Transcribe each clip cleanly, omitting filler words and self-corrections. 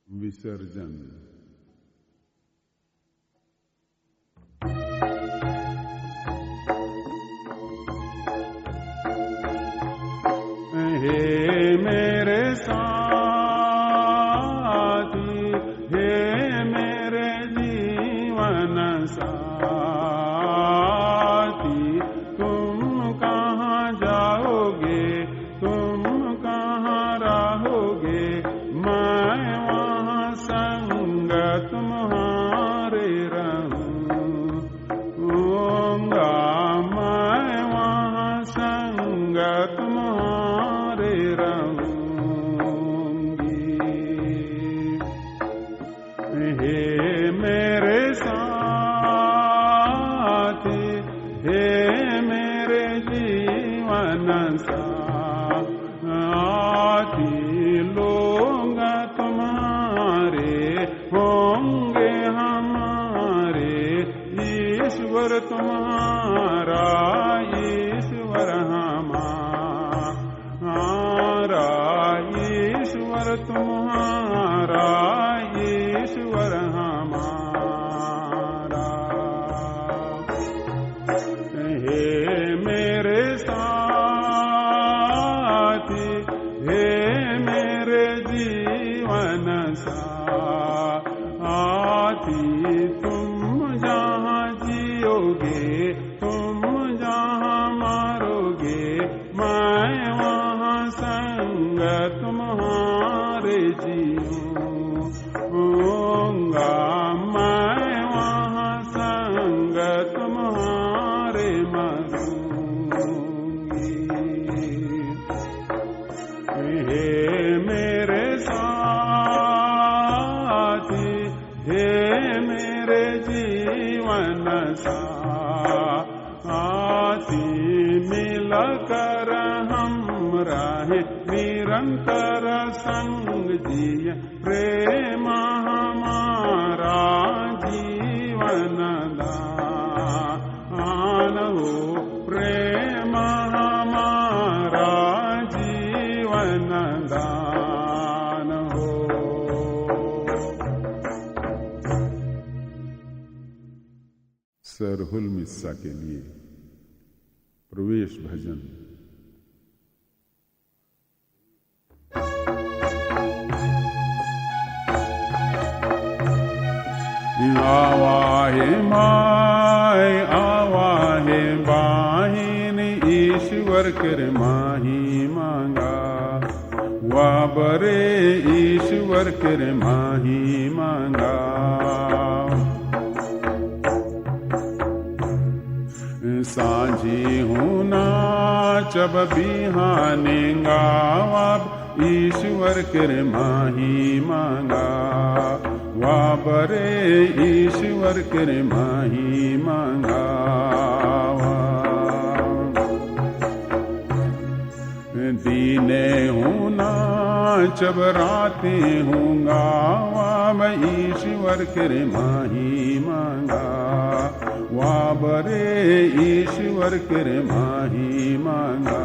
विसर्जन। हे मेरे साथी, हे मेरे जीवन साथी, तुम कहाँ जाओगे, तुम कहाँ रहोगे, मैं वहाँ संग तुम्हारे रहूँगा, मैं वहाँ संग तुम्हारे रहूँगी। हे मेरे साथी, हे मेरे जीवन साथी, लोग तुम्हारे होंगे हमारे, ईश्वर तुम्हारा, ईश्वर हमारा, ईश्वर तुम्हारा, ईश्वर हमारा। हे मेरे साथी, हे मेरे जीवन साथी, तुम जहाँ जियोगे, तुम जहाँ मरोगे, मैं वहाँ संग तुम्हारे जीऊँगा, मैं वहाँ संग तुम्हारे मरूँगी। हे मेरे साथी, हे मेरे जीवन साथी, मिलकर हम रहे निरंतर संग जिए, प्रेम हमारा जीवन दान हो, प्रेम हमारा जीवन दान हो। सरहुल मिस्सा के लिए प्रवेश भजन। आवाहे माय, आवाहे बाहिन, ईश्वर कर माही मांगा, वाबरे ईश्वर कर माही मांगा। सांझी हूँ नाचब बिहाने गावब, ईश्वर कर माही मांगा, वाबरे ईश्वर कर माही मांगा। दीने हूँ नाचब राते हूँ गावब, ईश्वर कर माही मांगा, वाबरे ईश्वर कर माही मांगा।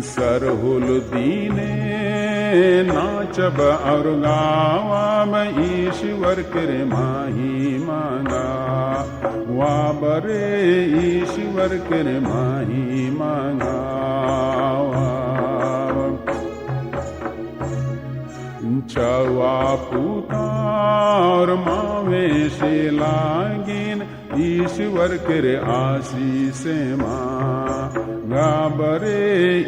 सरहुल दीने नाचब और गावब, ईश्वर कर माही मांगा, वाबरे ईश्वर कर माही मांगा। चवा पुतार मावे से लागिन, ईश्वर कर आशीष मांगा, बरे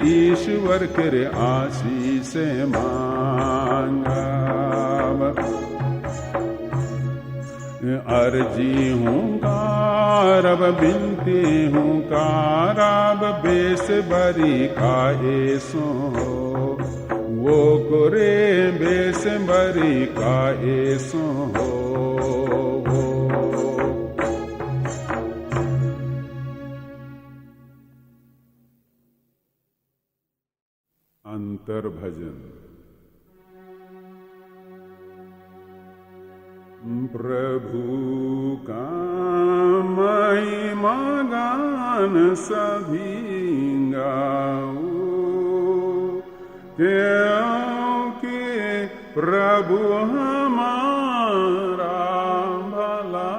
ईश्वर कर आशीष मांगा। अर्जी हूँ कारब, बिनती हूँ कारब, बेस बरी काए सो, वो करे बेस बरी काए सो। अंतर भजन। प्रभु का महिमा गान सभी गाओ, क्योंकि प्रभु हमारा भला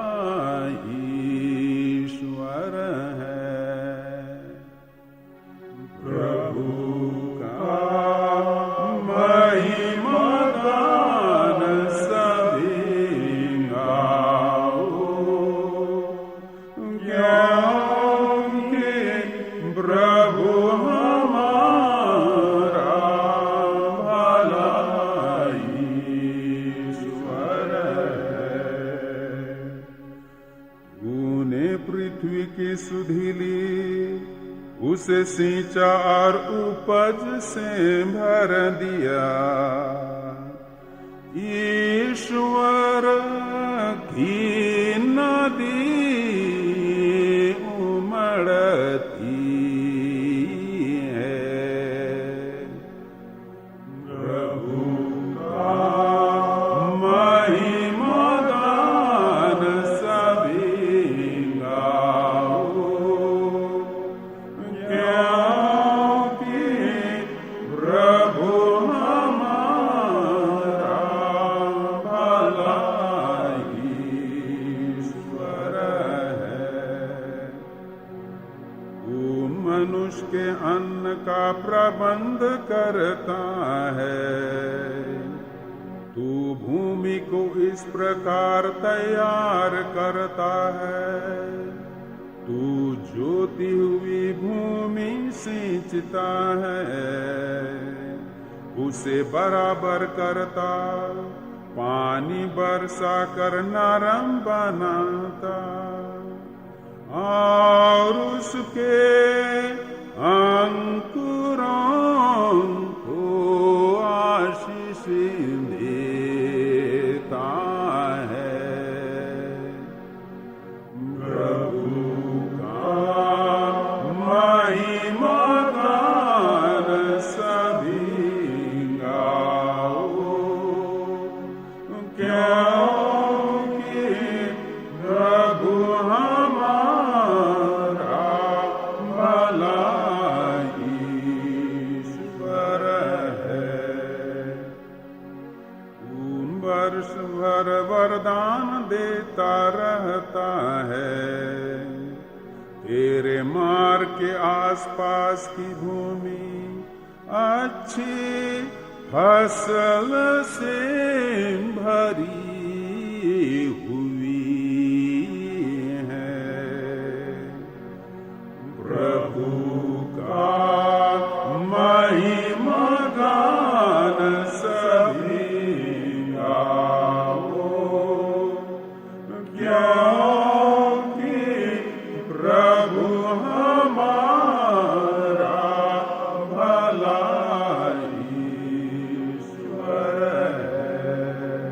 ईश्वर है। प्रभु का महिमा गान सभी गाओ, क्योंकि प्रभु हमारा भला ईश्वर है। तूने पृथ्वी की सुधीली उसे सींचा और उपज से भर दिया। ईश्वर की नदी उमड़ती है। प्रभु का महिमा गान सभी गाओ, क्योंकि प्रभु हमारा भला ईश्वर है। तू मनुष्य के अन्न का प्रबंध करता है। तू भूमि को इस प्रकार तैयार करता है। तू जोती हुई भूमि सींचता है, उसे बराबर करता, पानी बरसा कर नरम बनाता, और उसके अंकुरों को आशीष देता है। प्रभु का महिमा गान सभी गाओ, क्योंकि प्रभु हमारा भला ईश्वर है। वर्ष भर वरदान देता रहता है। तेरे मार्ग के आसपास की भूमि अच्छी फसल से भरी हुई है। प्रभु का महिमा गान सभी गाओ, क्योंकि प्रभु हमारा भला ईश्वर है।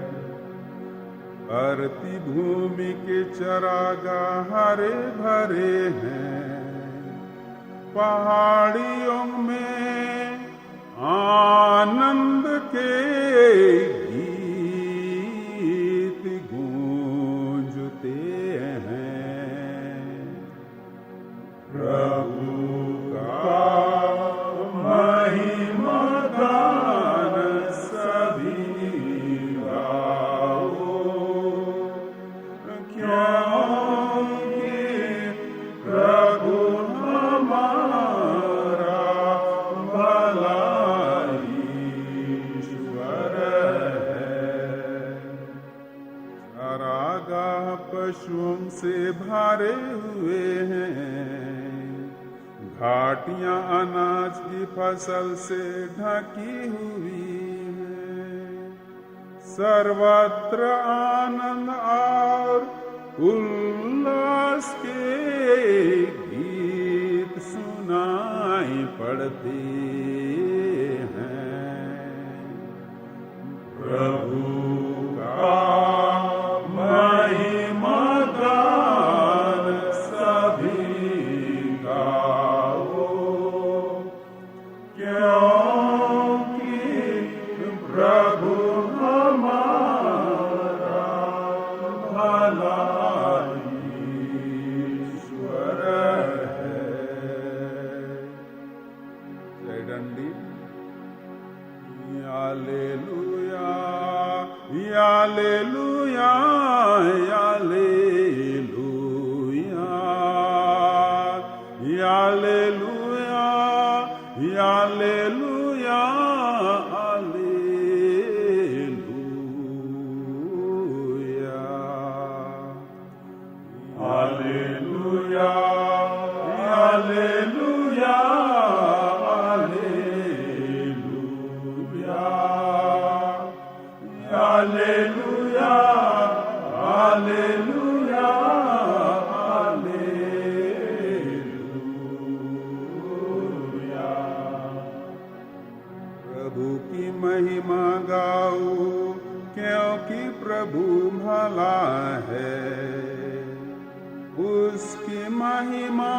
धरती भूमि के चरागाह हरे भरे हैं। पहाड़ियों में आनंद के गीत गूंजते हैं। प्रभु का महिमा गान सभी गाओ, क्योंकि प्रभु हमारा भला ईश्वर है। चरागाह पशुओं से भरे हुए हैं। घाटियां अनाज की फसल से ढकी हुई हैं। सर्वत्र आनंद और उल्लास के गीत सुनाई पड़ते हैं। प्रभु का महिमा गान सभी गाओ, क्योंकि प्रभु हमारा भला ईश्वर है। जय डंडी। Hallelujah, Hallelujah, Hallelujah, Hallelujah, Hallelujah, Hallelujah, Hallelujah, Hallelujah, Hallelujah, Hallelujah, Hallelujah। प्रभु की महिमा गाओ, क्योंकि प्रभु भला है। उसकी महिमा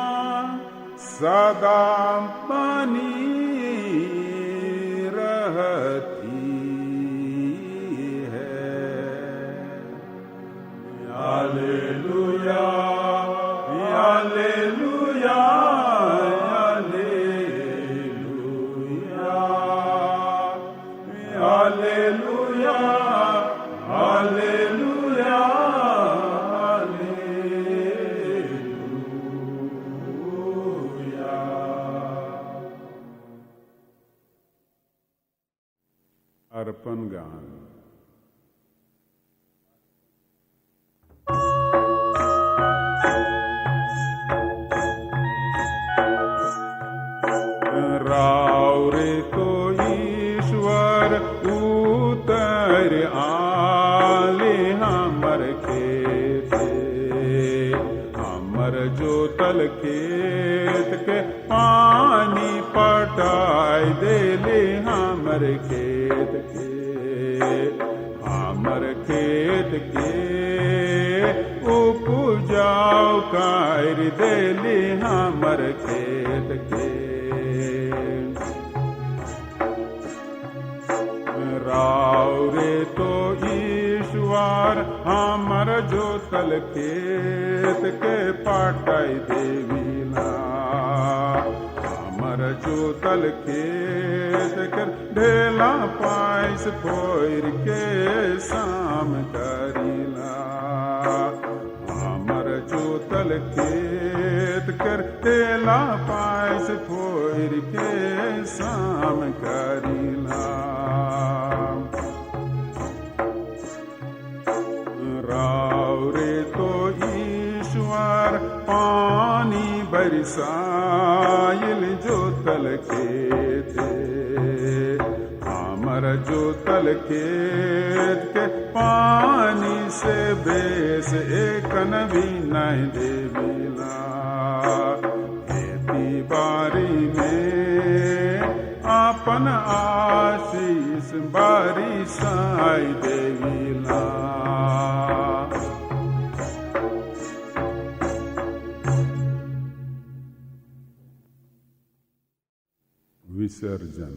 सदा बनी रहती है। Hallelujah, hallelujah, hallelujah, hallelujah, hallelujah, hallelujah. अर्पण गान। राव रे तो ईश्वर उतर आले हमर खेते, हमर जोतल खेत के पानी पटाई देले हमर खेत के, हमर खेत के उपजाऊ कर देले हमर खेत के। राव रे तो ईश्वर हमर जोतल खेत के पाटाई देविला, हमर जोतल खेत के ढेला पाइस फोर के शाम करीला, हमर जोतल खेत कर ढेला पाइस फोर के शाम करीला। राव रे तो ईश्वर पानी बरसाइल जोतल खेते, हमर जोतल खेत के पानी से बेस एकन भी नहीं देविला। खेती बारी में अपन आशीष बारिशाई देविला। विसर्जन।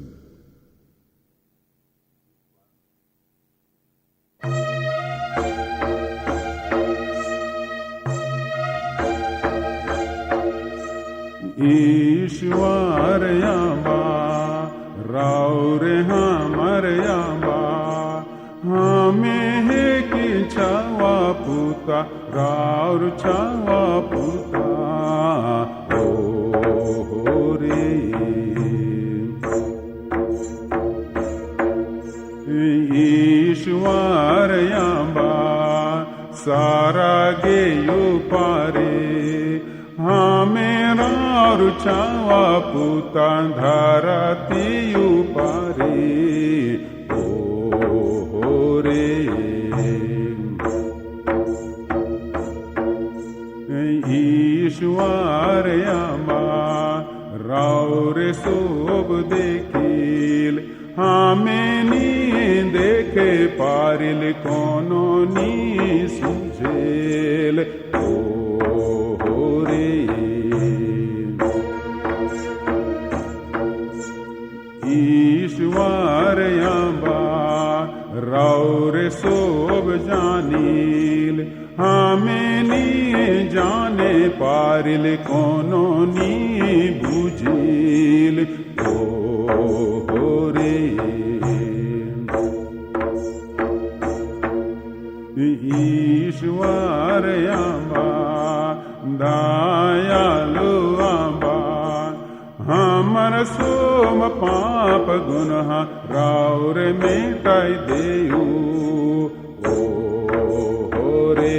ईश्वर याबा राव रे हमर याबा, हमें है कि छावा पुता राव छावा पुता ओ रे। ईश्वर याबा सारा गेयु पारे, हमें राव छावा पुता धरती पारे ओ रे। ईश्वर याबा राव रे सोब देखिल, हमें नी देखे पारिल कोनो नी सुझेल ओ रे। ईश्वर याबा राव रे सोब जानील, हमें नी जाने पारिल कोनो नी बुझिल ओ रे। हमर सोम पाप गुनह राउर मिटाई देऊ ओ रे।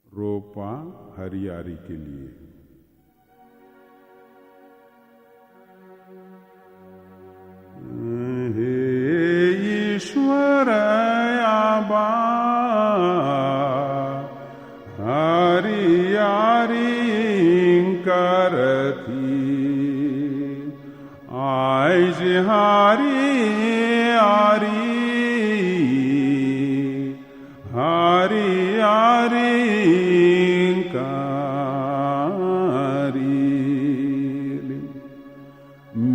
रोपा हरियारी के लिए। हे ईश्वर आबा हरियारी करती आइज हरियारी हरियारी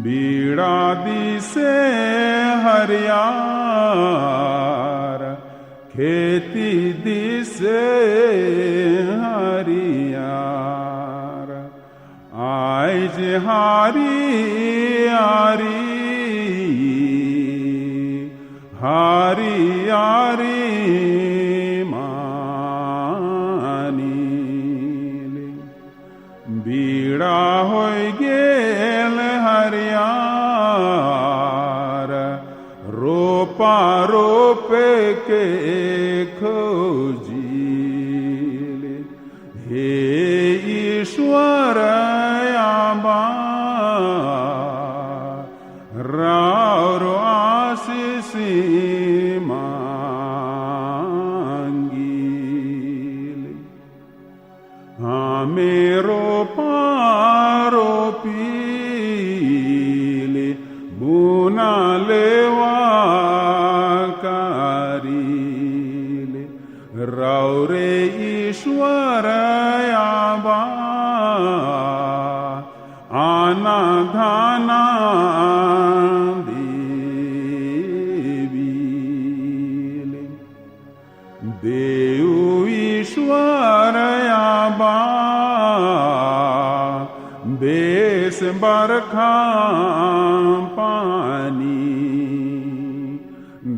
बीड़ा दिसे हरियार खेती दिसे हरियार आइज हरियारी हरियारी मानी बीड़ा होय गेल हरियार रोपा रोपे के खोजीले। हे ईश्वर आबा राउर आशीष मांगीले। हमें रोपा रोपीले बुना लेवा कारीले राउरे ईश्वर आबा आना धाना देवीले। देऊ ईश्वर आबा बेस बरखा पानी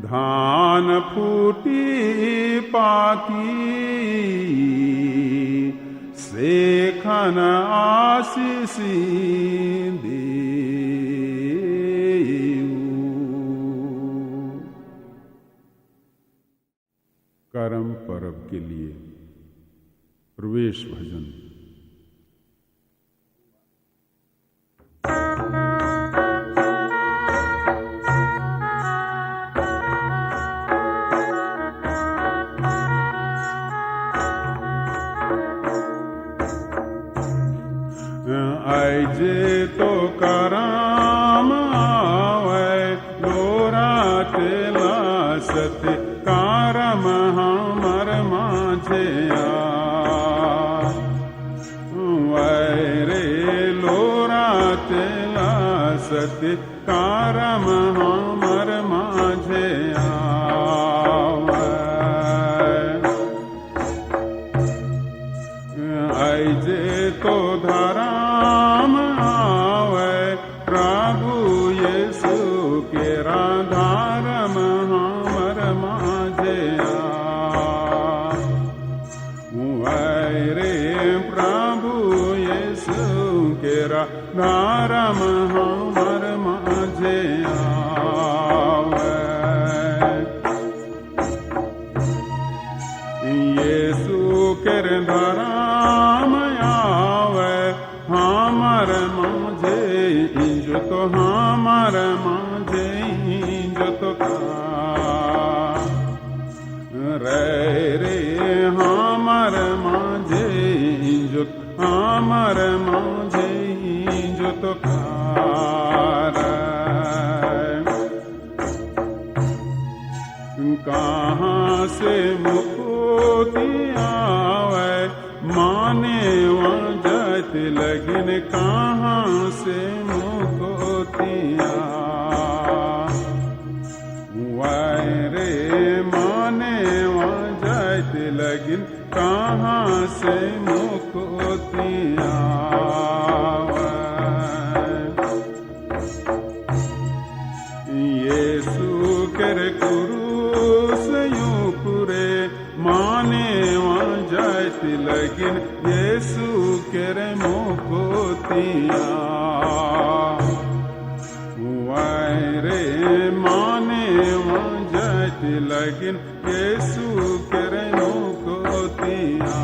धान फूटी पाकी सेखन आशीष देऊ। करम पर्व के लिए प्रवेश भजन। आइजे तो कराम आवे लोरा तेला सत्य कारम हमर माझे रे लोरा तेला सत्य कारम हमर माझे आइजे तो धराम आवे प्रभु यीशु के राधारम हमर माझे रे प्रभु यीशु के राधारम हमर माझे यीशु के धराम आवे हमर माझे इंजो तो हमर माझे इंजो तो रे हमर माझे इंजो हमर माझे इंजो तो कहाँ से मुक्ति आवे माने वहाँ जाते लगिन कहाँ से मुक्ति आवे रे माने वहाँ जाते लगिन कहाँ से मुक्ति आवे। यीशु कर कुरुस यूं पूरे माने माने वहाँ जाती लगिन यीशु केरे मुकोतिया वायरे माने वहाँ जाती लगिन यीशु केरे मुकोतिया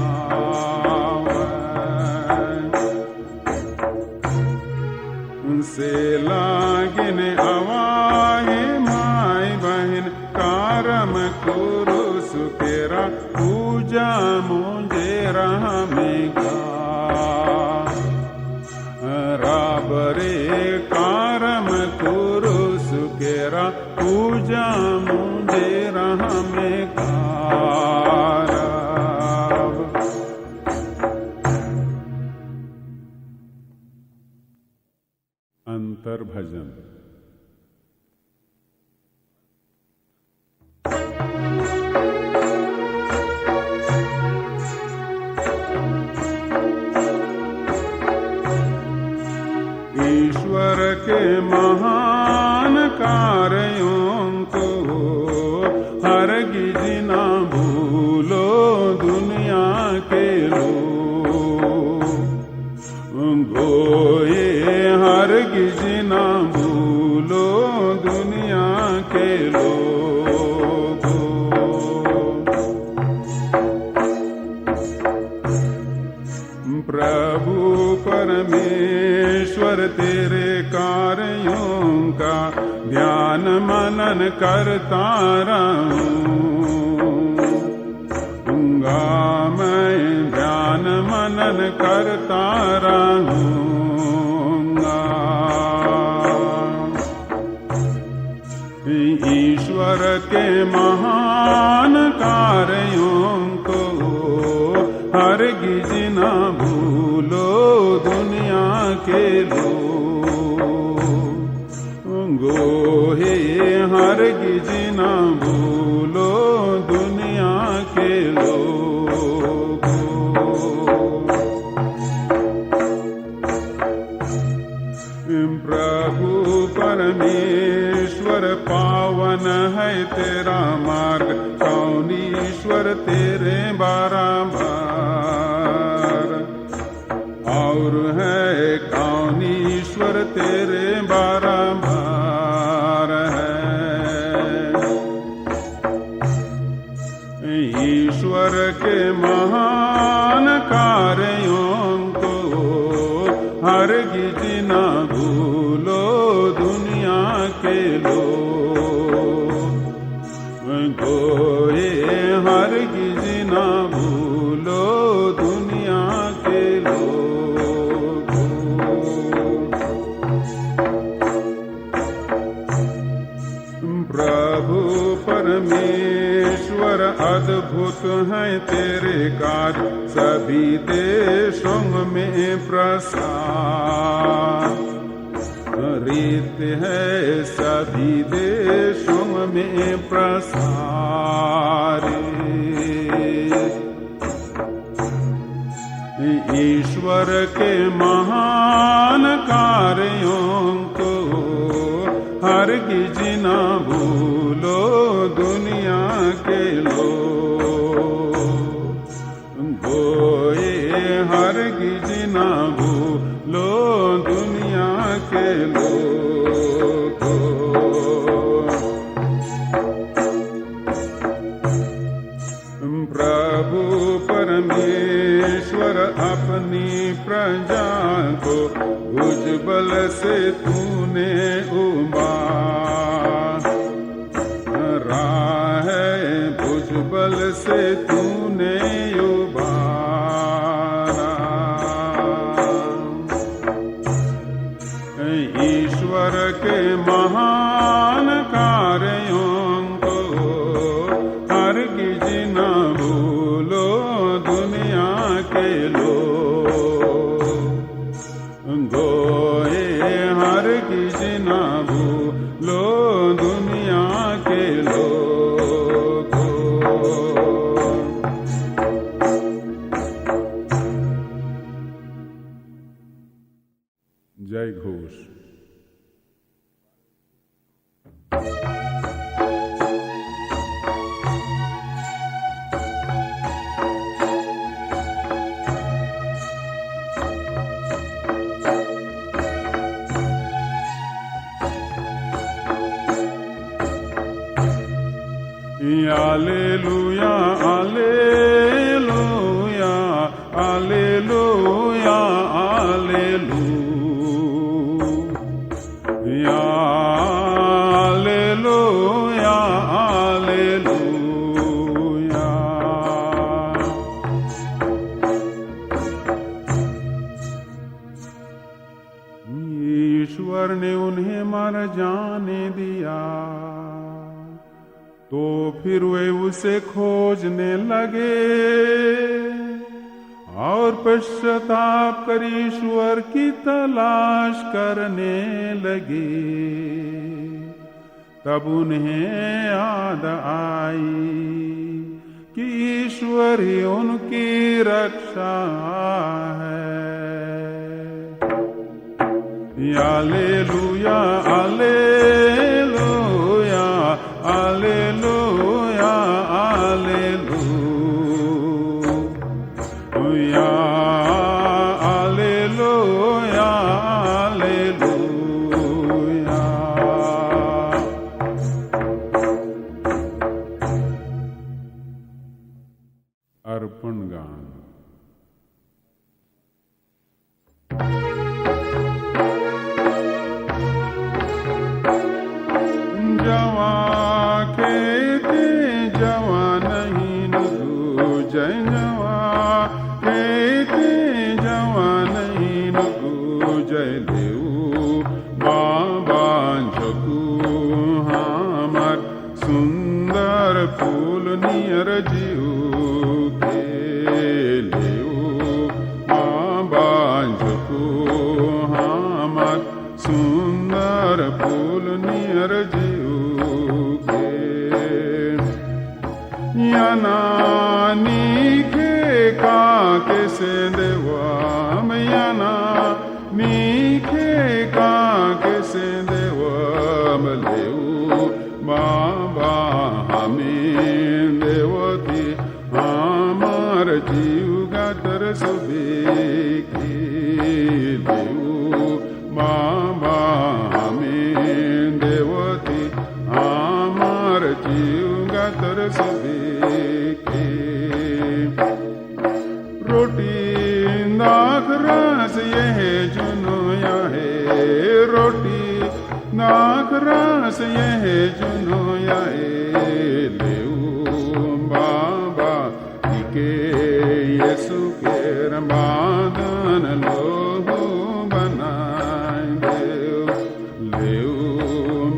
से लागिन अवाए माई बहन कारम कुरुस केरा पूजा मुझे रहमेगा राबरे कारम कुरुस केरा पूजा मुझे रहमेगा अंतर भजन। ईश्वर के महान कार्यों को हरगिज ना भूलो दुनिया के लोग गोए हरगिज ना भूलो दुनिया के लोगों प्रभु परमेश्वर तेरे कार्यों का ध्यान मनन करता रहूँगा मैं ध्यान मनन करता रहूँगा ईश्वर के महान कार्यों को हरगिज ना भूलो दुनिया के लोगों हे हरगिज ना भूलो दुनिया के लोगों प्रभु परमेश्वर पावन है तेरा मार्ग कौन ईश्वर तेरे बारंबार और है कौन ईश्वर तेरे बारंबार है ईश्वर के महान कार्यों को हरगिज ना भूलो दुनिया के लोगों हरगिज ना भूलो दुनिया के लोगों प्रभु परमेश्वर अद्भुत है तेरे कार्य सभी देशों में प्रसार रीत है सभी देशों में प्रसार ईश्वर के महान कार्यों को हरगिज ना भूलो दुनिया के लोगों हरगिज ना भूलो दुनिया के लोगों प्रभु परमेश्वर अपनी प्रजा को भुजबल से तूने उबारा है भुजबल से तूने उबारा ईश्वर के महान कार्यों को हरगिज ना भूलो दुनिया के लोगों हरगिज ना भूलो दुनिया के लोगों जय घोष। ईश्वर ने उन्हें मर जाने दिया। तो फिर वे उसे खोजने लगे और पश्चाताप कर ईश्वर की तलाश करने लगे। तब उन्हें याद आई कि ईश्वर ही उनकी रक्षा है। Hallelujah hallelujah hallelujah hallelujah hallelujah hallelujah. अर्पण गान। जवा खेते जवा नहीं नुगु जय जवा खेते जवा नहीं नुगु जय लेऊ बाबा जगू हमार सुंदर फूल नियर जीव के लेऊ बाबा जगू हमार सुंदर फूल नियर जीव नीखे काके से देवम याना नीखे काके से देवम लेऊ बाबा हमें देवती हमार जीव गातर सुबे की लेऊ बाबा हमें देवती हमार जीव गातर सुबे रोटी नाक रस यह जुनोया है। रोटी नाक रस यह जुनोया है। लेऊ बाबा के यीशु के रमादन लोहो बनाए देव। लेऊ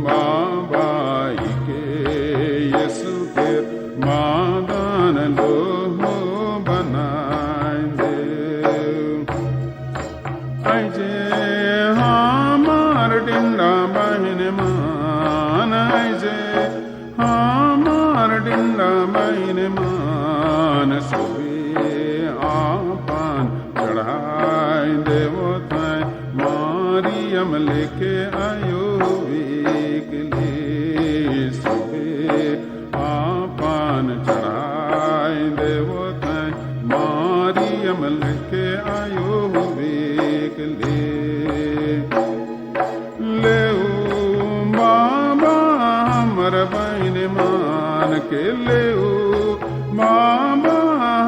बाबा के यीशु के मादन लोहो बनाए देव। ऐजे हमार डिंडा बहन मान ऐजे हमार डिंडा बहन मान सुबे आपन चढ़ाए देवो थाय मारियम लेके आयो एकली सुबे आपन चढ़ाए देवो थाय मारियम लेके आयो एकली। लेऊ बाबा हमर बहन मान के लेऊ बाबा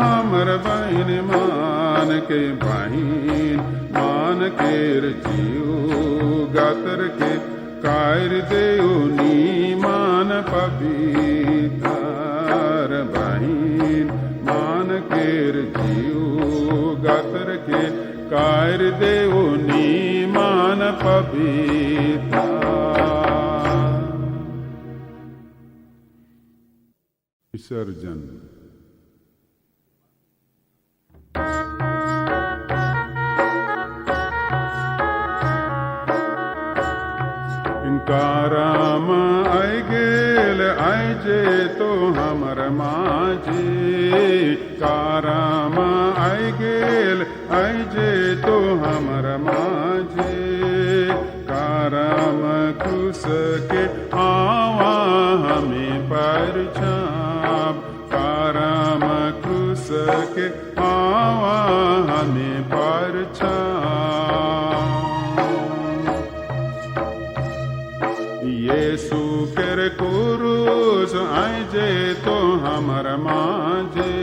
हमर बहन मान के बहन मान केर जीव गातर के कायर देऊ नी मान पवित्र बहन मान केर जीव गातर के कायर देऊ नी मान पवित्र। विसर्जन। काराम आई गेल आई जे तो हमर माझे। काराम आई गेल आई जे तो हमर माझे। काराम खुश के आवा हमें पर छाप। काराम खुश के आवा हमें पर छाप। यीशु केर क्रूस आई जे तो हमर माझे।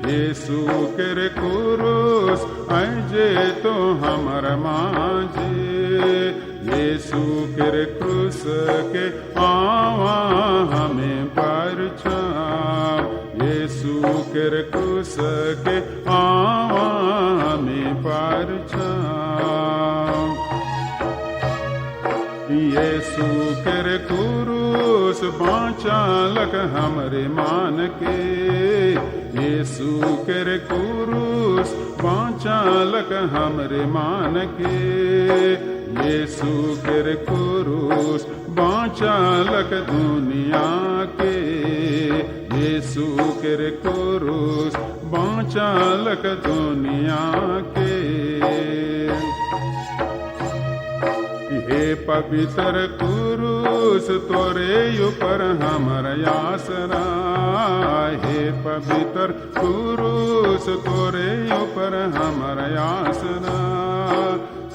यीशु केर क्रूस आई जे तो हमर माझे। यीशु केर क्रूस के आवा हमें पर छाप। यीशु केर क्रूस के आवा हमें पर छाप। यीशु कर क्रूस बाचालक हमरे मान के, यीशु कर क्रूस बाचालक हमरे मान के, यीशु कर क्रूस बाचालक दुनिया के, यीशु कर क्रूस बाचालक दुनिया के। हे पवित्र क्रूस तोरे ऊपर हमर आसरा, हे पवित्र क्रूस तोरे ऊपर हमर आसरा,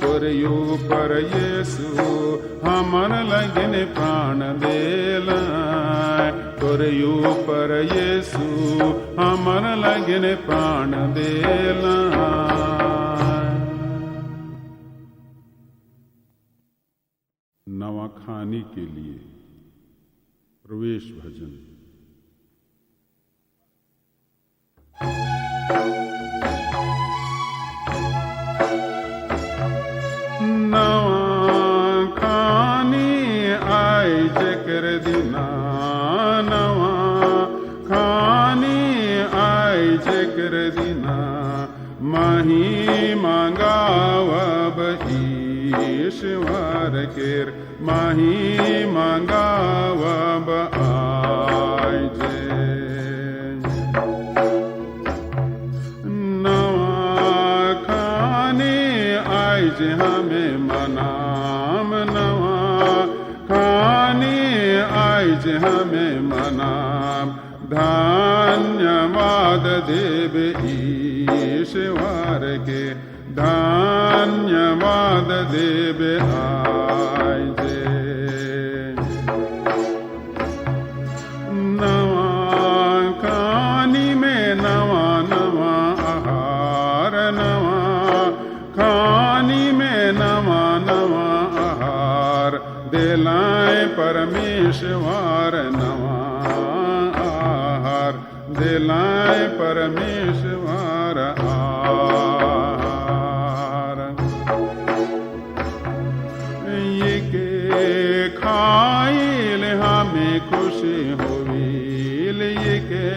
तोरे ऊपर यीशु हमर लगन प्राण देला, तोरे ऊपर यीशु हमर लगन प्राण देला। नवाखानी के लिए प्रवेश भजन। नवाखानी आए जकर दिना, नवाखानी आए जकर दिना, माही मांगावब ईश्वर केर, माही मांगावब आइजे। नवाखानी आइजे हमें मनाम, नवाखानी आइजे हमें मनाम, धन्यवाद देव ईश्वर के, धन्यवाद देव आइजे। नवाखानी में नवा नवा आहार, नवाखानी में नवा नवा आहार, दिलाए परमेश्वर नवा आहार, दिलाए परमेश्वर आहार। ये के खाइल हमें खुशी होविल, ये के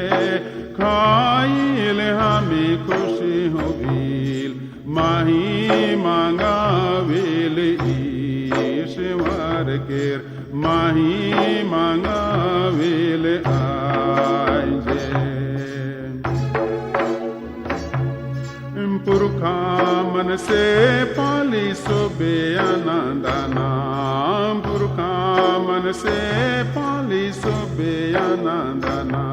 खाइल हमें खुशी होविल, माही मांगाविल ईश्वर केर, माही मांगाविल आइजे। पुरखा मन से पाली सोबे आनंदना, पुरखा मन से पाली सोबे आनंदना,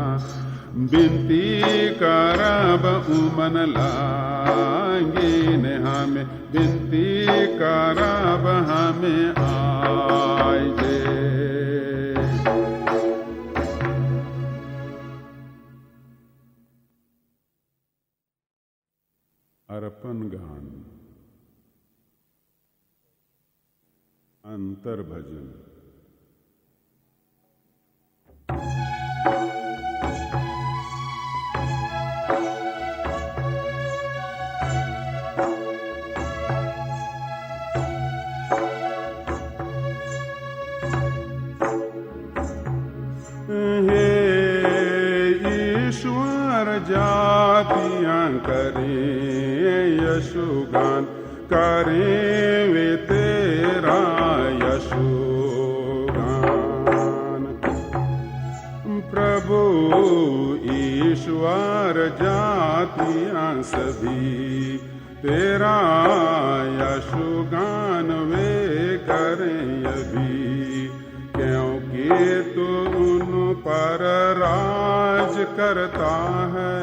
बिनती करब उमन लागे ने हमें, बिनती करब हमें आइजे। अर्पण गान, अंतर भजन। हे ईश्वर जातियां करे यशुगान, करें वे तेरा यशुगान। प्रभु ईश्वर जातियां सभी तेरा यशुगान वे करें अभी, क्योंकि तू उन पर राज करता है,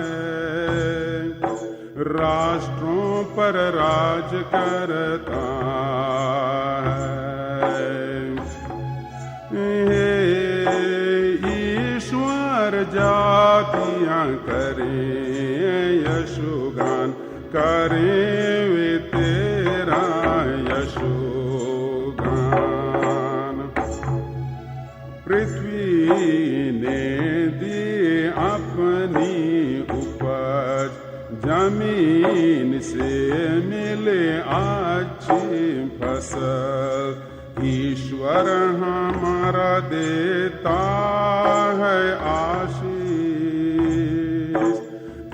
राष्ट्रों पर राज करता है। हे ईश्वर जातियां करें यशुगान, करें वे तेरा यशुगान। पृथ्वी ने दी अपनी उपज, जमीन से मिले अच्छी फसल, ईश्वर हमारा देता है आशीष,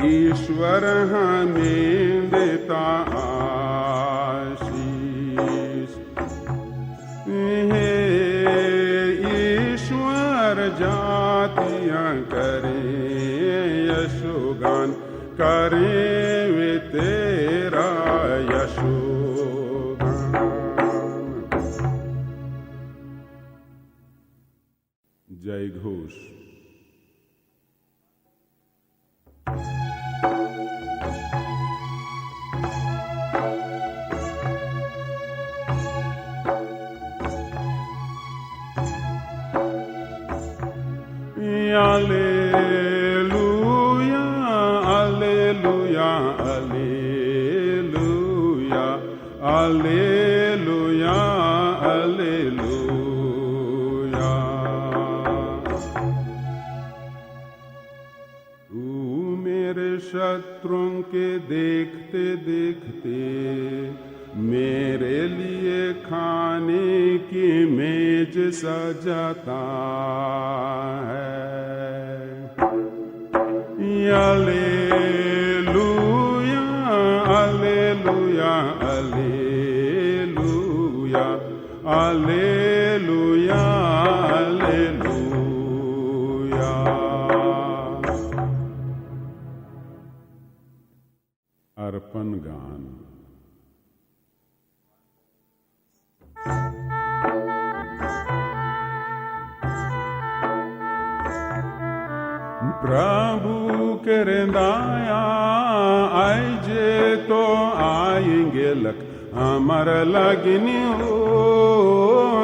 ईश्वर हमें देता आशीष। हे ईश्वर जातियां करें यशोगान, करें वे तेरा यशोगान। जय Ghosh. Alleluia, alleluia, alleluia, alleluia, alleluia। तू मेरे शत्रुओं के देखते देखते मेरे लिए खाने की मेज सजाता है। Alleluia, alleluia, alleluia, alleluia, alleluia। अर्पण गान। प्रभु करदाया आइजे तो आएंगे लक, हमार लगनी हो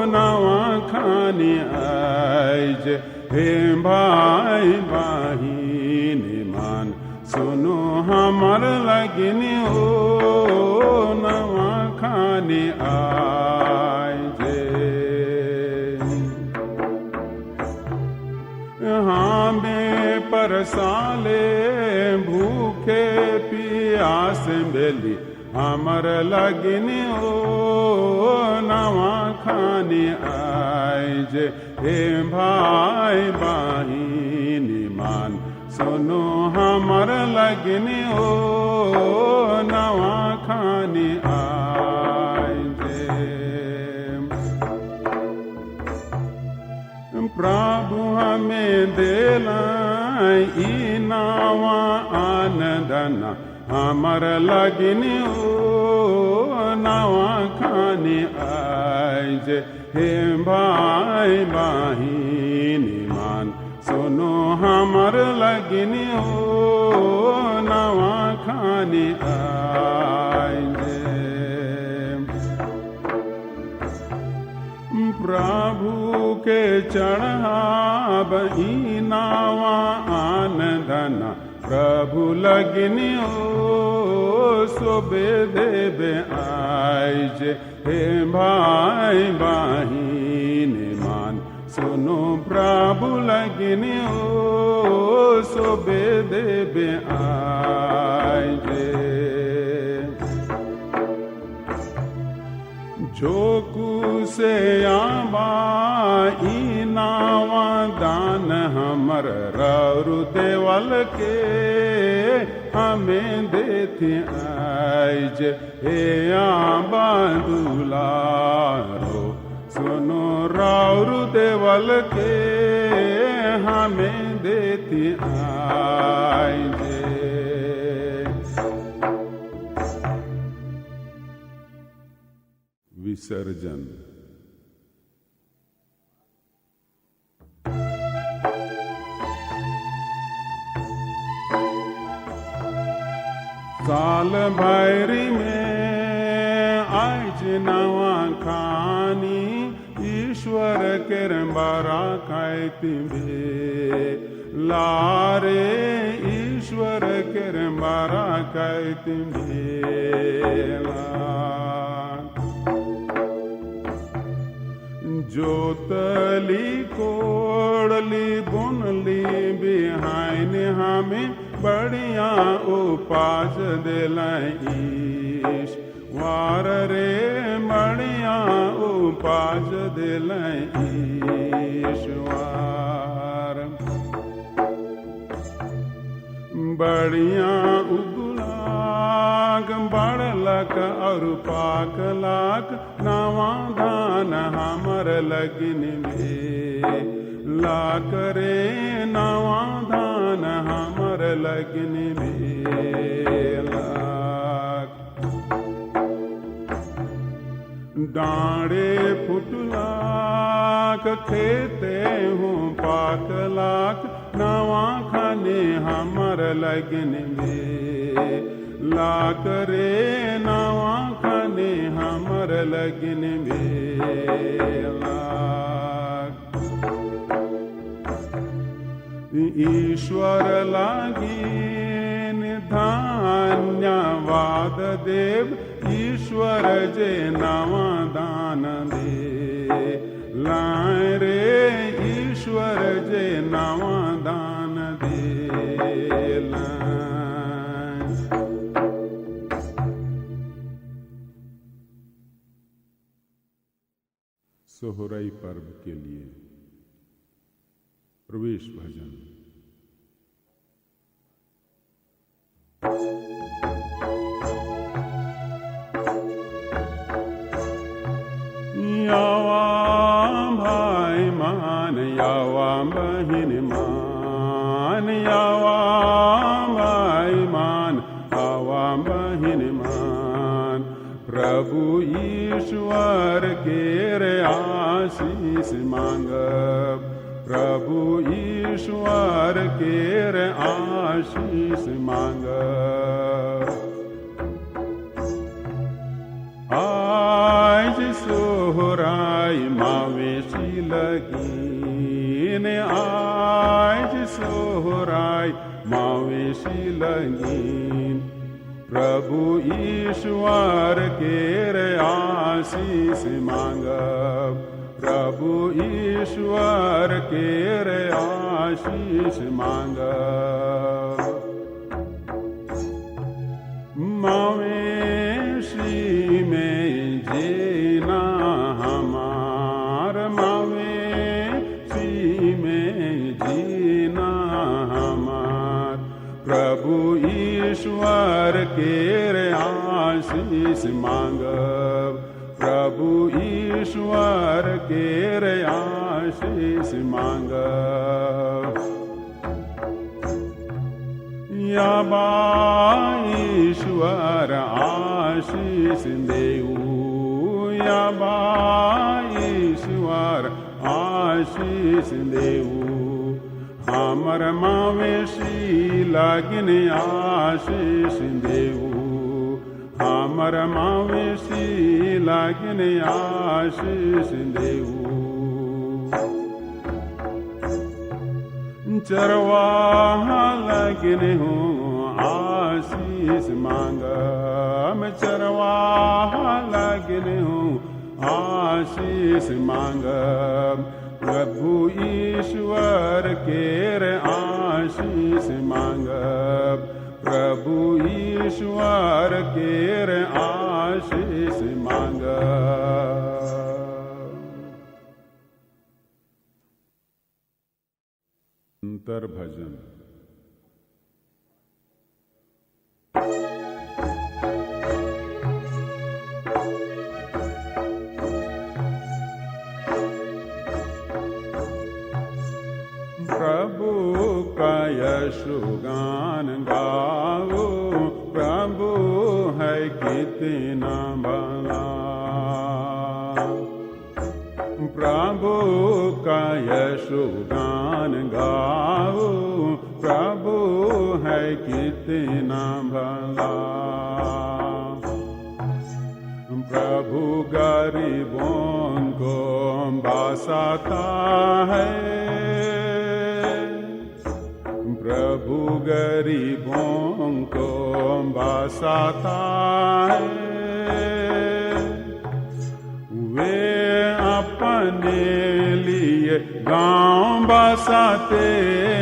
नवा खानी आइजे। हे भाई बहिन मान सुनो, हमार लगनी हो नवा खानी आइजे। हमें परसाले भूखे पियास बेली, हमर लगनी हो नवा खानी आइजे। हे भाई बहिन मान सुनो, हमर लगनी हो नवा खानी आइजे। प्रभु हमें देला ई नवा आनंदना, हमर लगनी हो नवा खानी आइजे। हे भाई बहिन मान सुनो, हमर लगनी हो नवा खानी आइजे। प्रभु के चढ़ाब ई नवा आनंदना, प्रभु लगनी हो सोबे देवे आइजे। हे भाई बहिन मान सुनो, प्रभु लगनी हो सोबे देवे आइजे। जोकू से आबा ई नावा दान हमर रौरु देवल के, हमें देती आइज। हे आबा दुलारो सुनो, रौरु देवल के हमें देती आइज। विसर्जन। साल भैरी में आज नवा खानी, ईश्वर के बारा खाती भे लारे, ईश्वर के बारा खाती भेला। जोतली कोड़ली बुनली बिहाइन हमें बढ़िया उपाज दिलाई ईश्वर रे बढ़िया उपाज दिलाई ईश्वर बढ़िया उगलाक बढ़लक और पाकलाक नवा धान हमर लगिन में लाक रे नवा धान हमर लगिन में लाक डाँडे फुटलाक खेते हूँ पाकलाक नवा खाने हमर लगिन में लाक रे नवा खाने हमर लगिन में लाक ईश्वर लागिन धन्यवाद देव ईश्वर जे नवा दान दे लाए रे ईश्वर जे नवा दान दे लाए। सोहराई पर्व के लिए प्रवेश भजन। यावा भाई मान यावा बहिन मान यावा भाई मान आवा बहिन मान प्रभु ईश्वर के रे आशीष मांग प्रभु ईश्वर के रे आशीष मांग आज सोहराई मावेशी लगीन आज सोहराई मावेशी लगीन प्रभु ईश्वर के रे आशीष मांग प्रभु ईश्वर के रे आशीष मांग मावेशी में जीना हमार मावेशी में जीना हमार प्रभु ईश्वर के रे आशीष मांग प्रभु ईश्वर के रे आशीष मांग याबा ईश्वर आशीष देऊ याबा ईश्वर आशीष देऊ हमर मावेशी लागिन आशीष देऊ हमर मावेशी लागिन आशीष देऊ चरवाहा लगिन हूँ आशीष मांग मैं चरवाहा लगिन हूँ आशीष मांग प्रभु ईश्वर के रे आशीष मांग प्रभु ईश्वर के रे आशीष मांग। अंतर भजन। प्रभु का यशुगान गाओ प्रभु है कितना भला प्रभु का यशुगान गाओ प्रभु है कितना भला प्रभु गरीबों को बसाता है प्रभु गरीबों को बसाता है वे अपने लिए गांव बसाते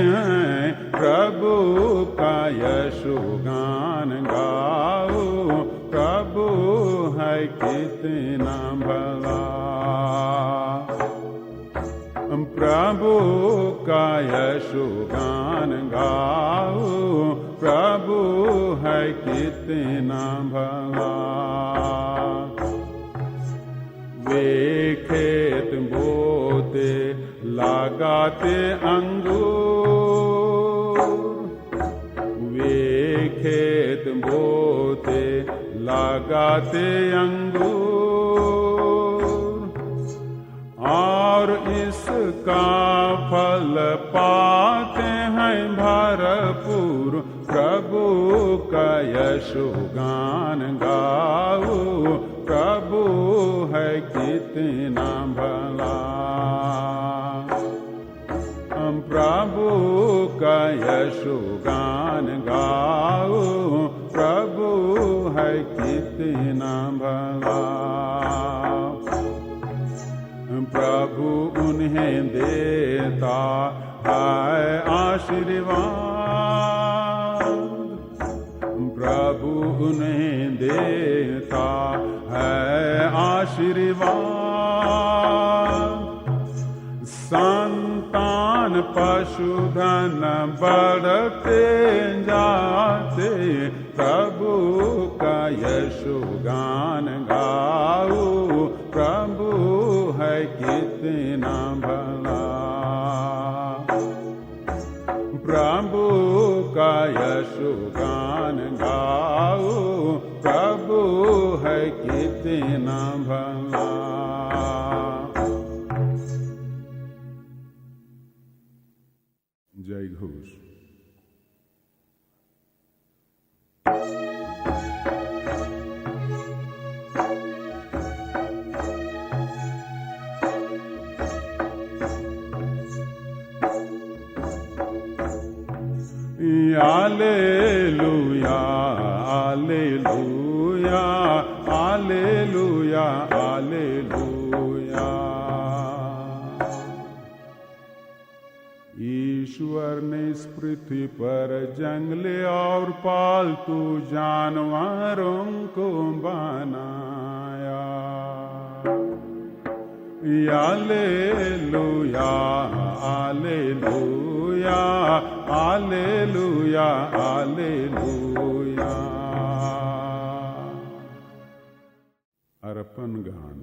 हैं प्रभु का यशोगान गाओ, प्रभु है कितना भला। प्रभु का यशोगान गाओ, प्रभु है कितना भला। वे खेत बोते लगाते अंगूर, वे खेत बोते लगाते अंगूर, और इसका फल पाते हैं भरपूर। प्रभु का यशोगान गाओ, प्रभु है कितना भला। प्रभु का यशोगान गाओ, प्रभु है कितना भला। प्रभु उन्हें देता है आशीर्वाद, प्रभु उन्हें देता है आशीर्वाद। संतान पशुधन बढ़ते जाते, प्रभु का यशोगान गाओ, प्रभु है कितना भला। प्रभु का यशोगान गाओ, प्रभु है कितना भला। जय Ghosh. Alleluia, Alleluia, Alleluia, Alleluia। ईश्वर ने इस पृथ्वी पर जंगले और पालतू जानवरों को बनाया। Alleluia, Alleluia, Alleluia, Alleluia। अर्पण गान।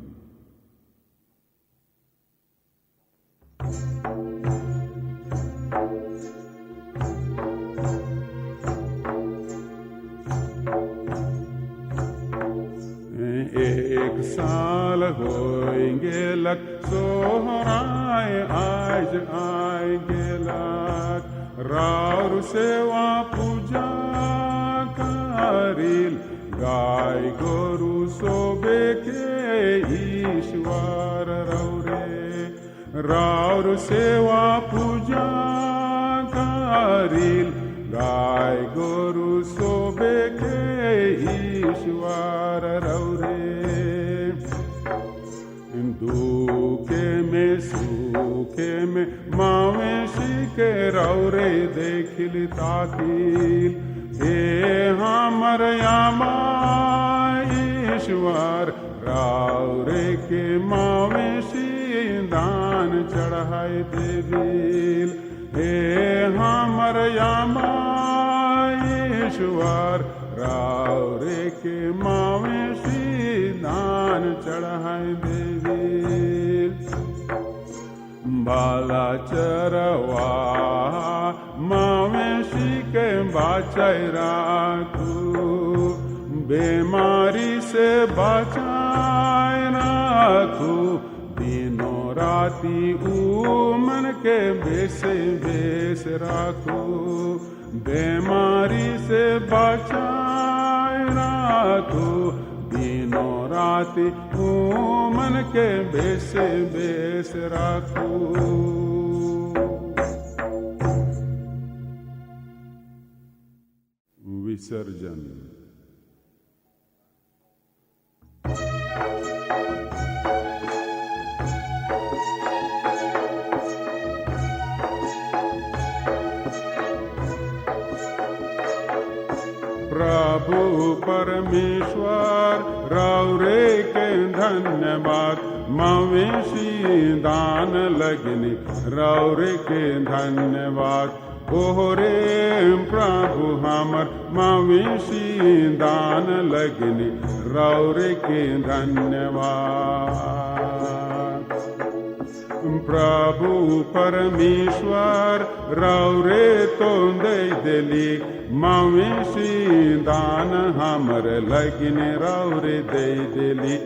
एक साल होएंगे लग सोहराए, आज आएंगे लग राउर सेवा पूजा करील। गाय गोरु सोबे के ईश्वर रौरे, राउर सेवा पूजा करील। गाय गोरु सोबे के ईश्वर रौरे। दुखे में सुखे में मावेशी के रौरे देखिल ताकील। हे हमर यामा ईश्वर, रौरे के मावेशी दान चढ़ाई देवील। हे हमर यामा ईश्वर, रौरे के मावेशी दान चढ़ाई देवील। बाला चरवा मावेशी के बाचाई राखू, बीमारी से बचाए राखू। दिनों राती मन के बेस बेस राखू, बीमारी से बचाए राखू। दिनों राती मन के बेस बेस राखू। विसर्जन। परमेश्वर रौरे के धन्यवाद मवेशी दान लगने रौरे के धन्यवाद ओहरे प्रभु हमर मवेशी दान लगने रौरे के धन्यवाद प्रभु परमेश्वर रौरे तो दे दिली मवेशी दान हमर लगने रौरे दे दिली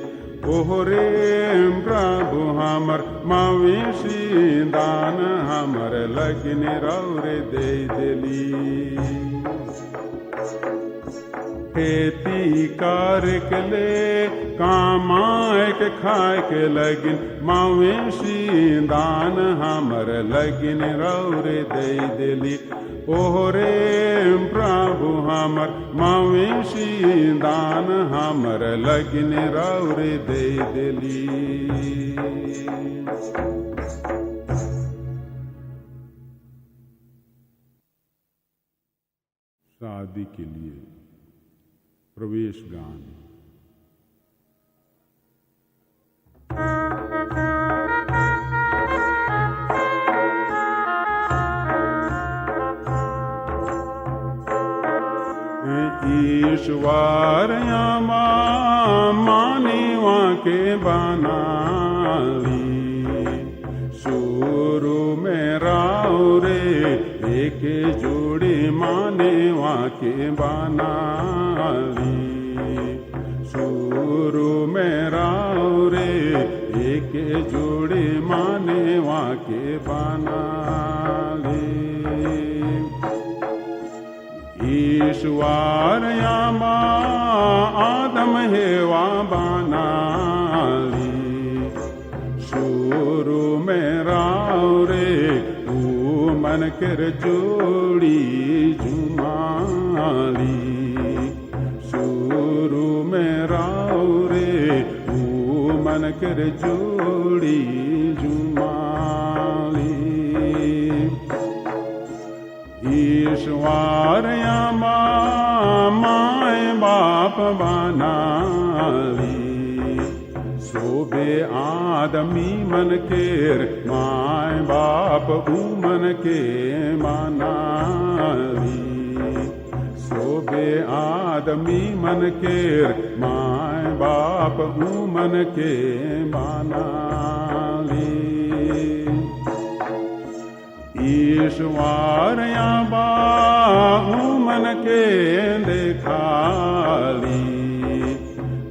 ओहरे प्रभु हमर मवेशी दान हमर लगने रौरे दे दिली खेती कर के ले कमाए के खाए के लगिन मवेशी दान हमर लगिन रौरे दे दिली ओहरे प्रभु हमर मवेशी दान हमर लगिन रौरे दे दिली शादी के लिए प्रवेश गान। ईश्वर यामा मानिवा के बनाली शुरू में राउरे एक जोड़ी मानिवा के बनाली शुरू में राउरे एक जोड़ी मानिवा के बनाली ईश्वर यामा आदम हेवा बनाली शुरू में राउरे मन कर जोड़ी जुमाली शुरू में राउरे मन कर जोड़ी जुमाली ईश्वर यामा माय बाप बनाली सोबे आदमी मन केर माय बाप मन के मानाली सोबे आदमी मन केर माय बाप मन के मानाली ईश्वर याबा मन के देखाली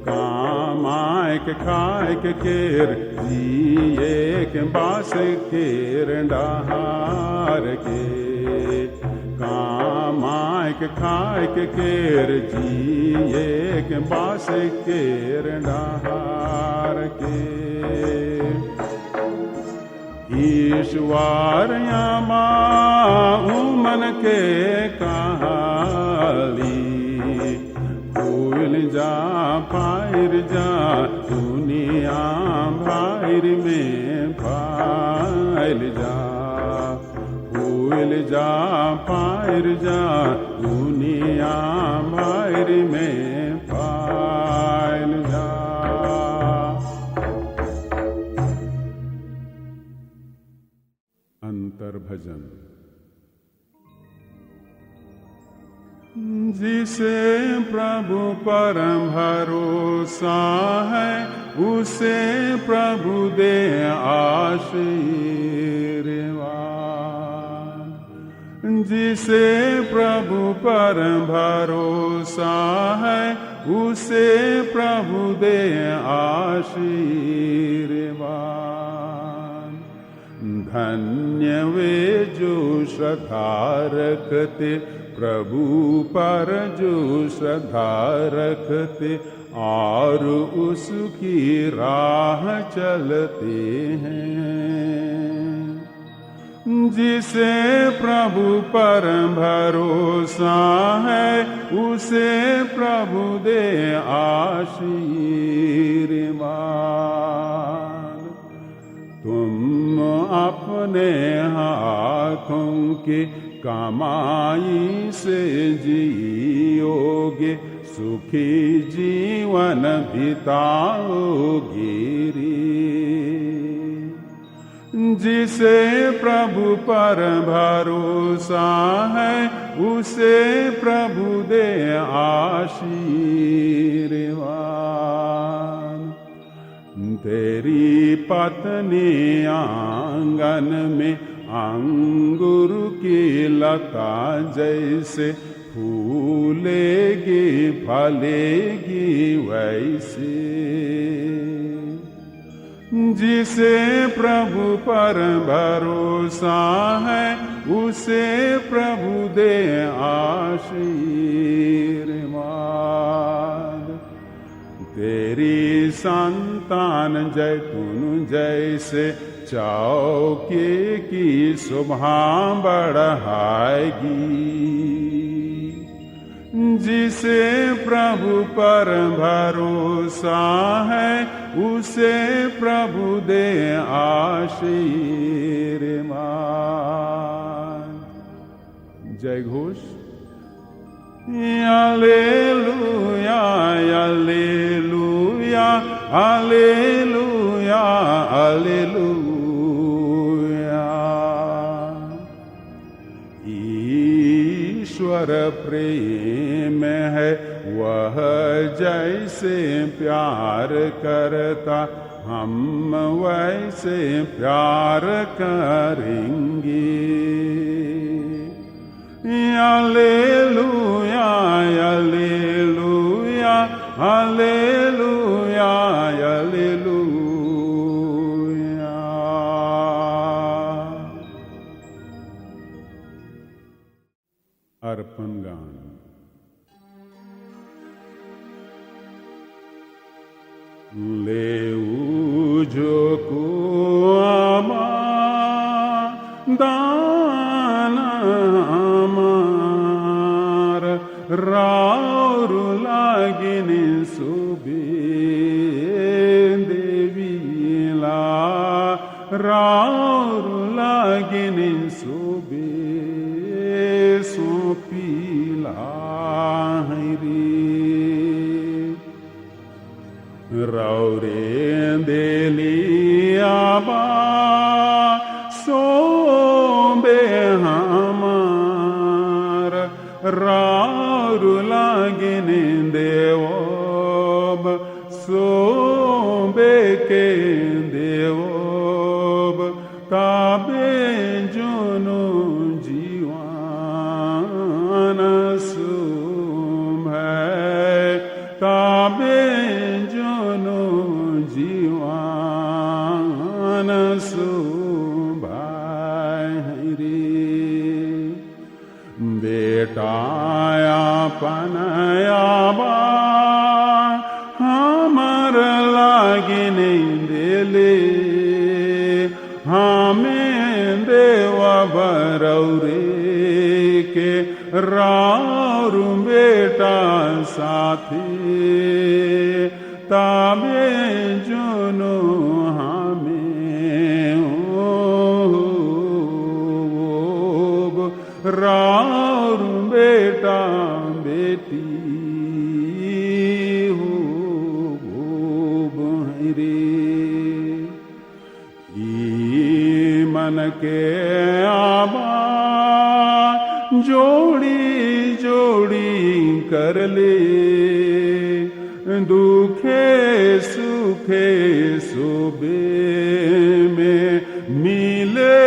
कामाय के खाय के केर जिए के बास केर डहार के कामाय के खाय के केर जिए के बास केर डहार के ईश्वर यामा मन के कहाली भूल जा पायर जा दुनिया भायर में फैल जा भूल जा पायर जा दुनिया भायर में फैल जा। अंतर भजन। जिसे प्रभु पर भरोसा है उसे प्रभु दे आशीर्वाद जिसे प्रभु पर भरोसा है उसे प्रभु दे आशीर्वाद धन्य वे जो श्रद्धा रखते प्रभु पर जो श्रद्धा रखते और उसकी राह चलते हैं जिसे प्रभु पर भरोसा है उसे प्रभु दे आशीर्वाद तुम अपने हाथों की कमाई से जियोगे सुखी जीवन बिताओगे रे। जिसे प्रभु पर भरोसा है उसे प्रभु दे आशीर्वाद। तेरी पत्नी आंगन में अंगूर की लता जैसे फूलेगी फलेगी वैसे। जिसे प्रभु पर भरोसा है उसे प्रभु दे आशीर्वाद। तेरी संतान जैतून जैसे चौके की शोभा बढ़ाएगी। जिसे प्रभु पर भरोसा है उसे प्रभु दे आशीर्वाद। जय घोष। Hallelujah hallelujah hallelujah hallelujah. ईश्वर प्रेम है वह जैसे प्यार करता हम वैसे प्यार करेंगे। Hallelujah hallelujah hallelujah hallelujah. अर्पण गान। लेऊ जो को दान हमार राउर लागिन सुबे देवीला राउर लागिन सुबे सोपीला रौरे देलियाबा सोबे हमार राउर लागिन देवोब सोबे के देवोब ताबे जोनो जीवान सुम है ताबे जीवान सुभारी। बेटाया पनयाबा हमर लागिन देले हमें देवा बरौरे के राउर बेटा साथी ताबे जोनो हमें राउर बेटा बेटी हो रे। मन के आबा जोड़ी जोड़ी कर ले दुखे सुखे सुबे में मिले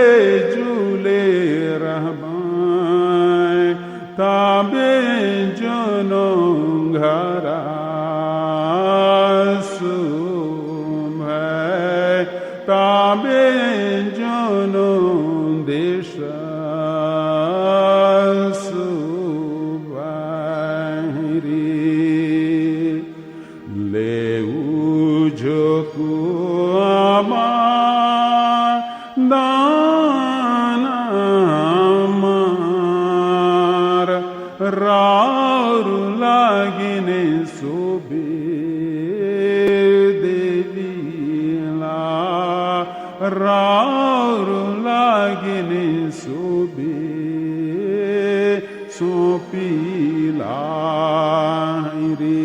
जुले रहबाए ताबे जोनो घरा सुम है ताबे जोनो देश राउर लागिन सोबे देवीला राउर लागिन सोबे सौंपी लाई रे।